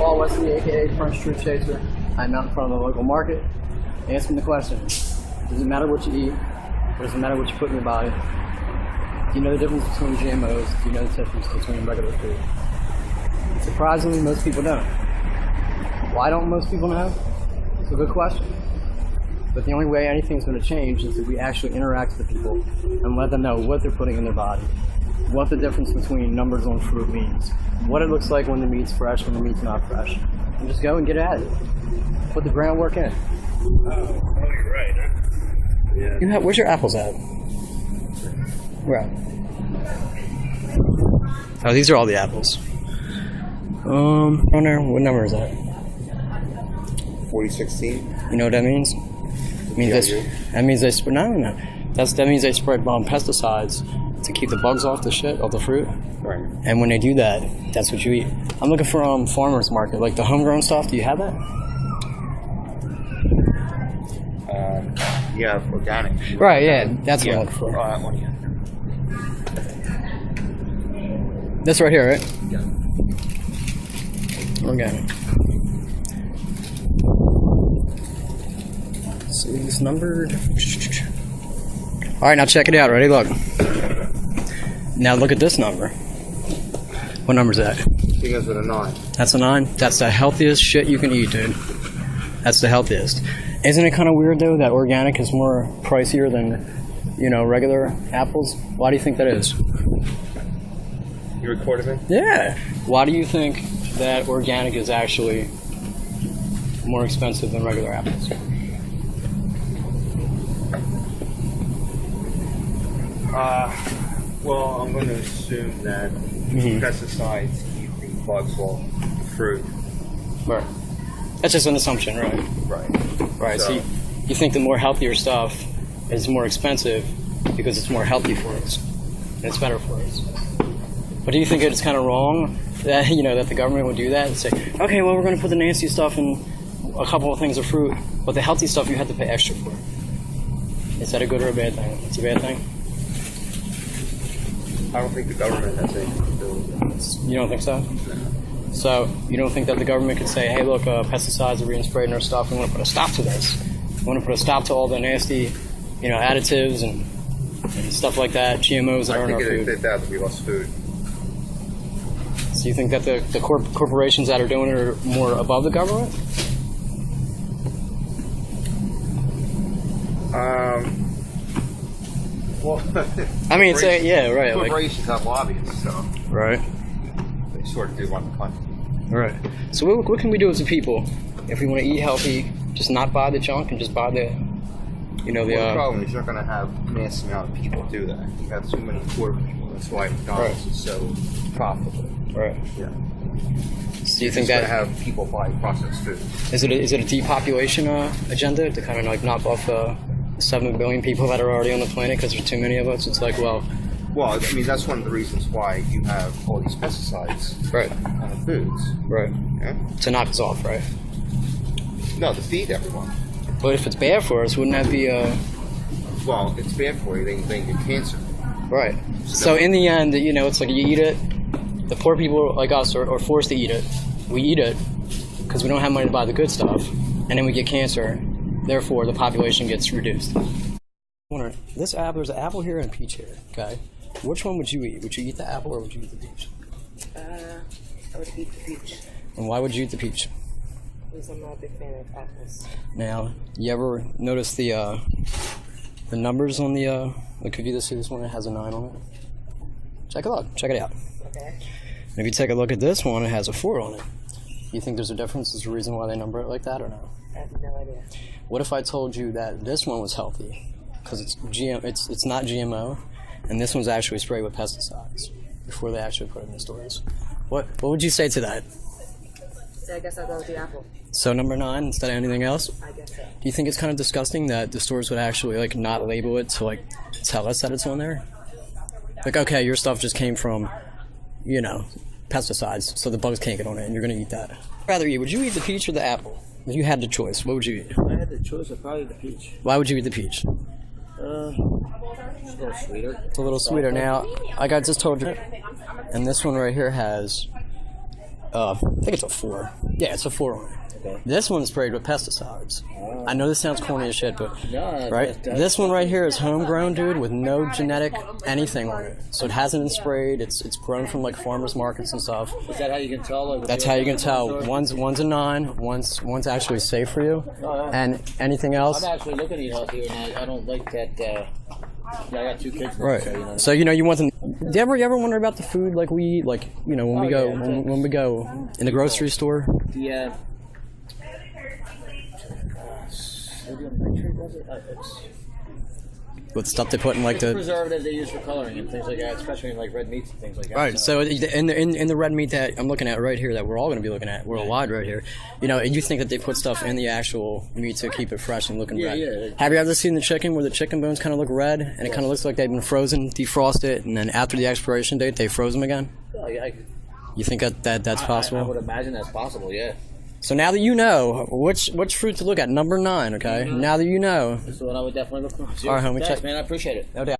Paul Wesley, aka French Truth Chaser. I'm out in front of the local market, asking the question: does it matter what you eat? Or does it matter what you put in your body? Do you know the difference between GMOs? Do you know the difference between regular food? Surprisingly, most people don't. Why don't most people know? It's a good question. But the only way anything's going to change is if we actually interact with the people and let them know what they're putting in their body, what the difference between numbers on fruit means, what it looks like when the meat's fresh, when the meat's not fresh. And just go and get at it. Put the groundwork in. Oh, you're right, huh? Yeah. Where's your apples at? Where? Oh, these are all the apples. I don't know. What number is that? 4016. You know what that means? That means they spread. No. That means they spread pesticides to keep the bugs off the shit, off the fruit. Right. And when they do that, that's what you eat. I'm looking for farmers market, like the homegrown stuff. Do you have that? Yeah, organic. Right. Yeah, that's what I'm looking for. That one, yeah. This right here, right? Yeah. Organic. So it's numbered. All right, now check it out. Ready? Look. Now look at this number. What number is that? Begins with a 9. That's a 9. That's the healthiest shit you can eat, dude. That's the healthiest. Isn't it kind of weird though that organic is more pricier than, regular apples? Why do you think that is? You recorded me? Yeah. Why do you think that organic is actually more expensive than regular apples? Well, I'm going to assume that pesticides keep the bugs off the fruit. Right. That's just an assumption, right? Right. So you think the more healthier stuff is more expensive because it's more healthy for us and it's better for us. But do you think it's kind of wrong that that the government would do that and say, okay, well, we're going to put the nasty stuff in a couple of things of fruit, but the healthy stuff you have to pay extra for? Is that a good or a bad thing? It's a bad thing. I don't think the government has anything to do with that. You don't think so? No. So you don't think that the government could say, hey, look, pesticides are being sprayed in our stuff. We want to put a stop to this. We want to put a stop to all the nasty, additives and stuff like that, GMOs that are in our food. I think if they did that, we lost food. So you think that the corporations that are doing it are more above the government? Well, I mean, yeah, right. Corporations have lobbyists, so right. They sort of do run the country. Right. So what can we do as a people if we want to eat healthy? Just not buy the junk and just buy the, the problem is you're going to have a massive amount of people do that. You have too many poor people. That's why McDonald's is so profitable. Right. Yeah. So you think that have people buy processed food? Is it a depopulation agenda to kind of knock off 7 billion people that are already on the planet because there's too many of us? It's like, well, I mean, that's one of the reasons why you have all these pesticides on the foods. Right. Yeah? To knock us off, right? No, to feed everyone. But if it's bad for us, wouldn't that be Well, it's bad for you. They can get cancer. Right. So in the end, it's like you eat it. The poor people like us are forced to eat it. We eat it because we don't have money to buy the good stuff, and then we get cancer. Therefore, the population gets reduced. There's an apple here and a peach here. Okay, which one would you eat? Would you eat the apple or would you eat the peach? I would eat the peach. And why would you eat the peach? Because I'm not a big fan of apples. Now, you ever notice the numbers on the? Like, if you see this one, it has a 9 on it. Check it out. Okay. And if you take a look at this one, it has a 4 on it. You think there's a difference? Is there a reason why they number it like that or no? I have no idea. What if I told you that this one was healthy because it's not GMO, and this one's actually sprayed with pesticides before they actually put it in the stores? What would you say to that? So I guess I'll go with the apple. So number 9 instead of anything else? I guess so. Do you think it's kind of disgusting that the stores would actually not label it to tell us that it's on there? Like, okay, your stuff just came from, pesticides, so the bugs can't get on it, and you're gonna eat that. Would you eat the peach or the apple? If you had the choice, what would you eat? If I had the choice, I'd probably eat the peach. Why would you eat the peach? It's a little sweeter. It's a little sweeter. Now, like I just told you, and this one right here has I think it's a 4. Yeah, it's a 4 on it. Okay. This one's sprayed with pesticides. I know this sounds corny as shit, but No, right, this one right here is homegrown, dude, with no genetic anything on it. So it hasn't been sprayed. It's grown from like farmers markets and stuff. Is that how you can tell? Like, That's how you can tell. One's a 9. One's actually safe for you. Oh, yeah. And anything else. I'm actually looking at healthier, and I don't like that. Yeah, I got 2 kids now, Right. so You want them. Do you ever wonder about the food like we eat? Like when we go when we go in the grocery store. The sodium nitrate, was it? With stuff they put in like It's the. preservatives they use for coloring and things like that, especially in like red meats and things like that. Right. So in the red meat that I'm looking at right here, that we're all going to be looking at, worldwide right here, and you think that they put stuff in the actual meat to keep it fresh and looking red. Yeah. Have you ever seen the chicken where the chicken bones kind of look red and it kind of looks like they've been frozen, defrosted, and then after the expiration date they froze them again? You think that's possible? I would imagine that's possible. Yeah. So now that you know which fruit to look at, number 9, okay? Now that you know. So I would definitely look for. All right, homie, Thanks, check. man. I appreciate it. No doubt.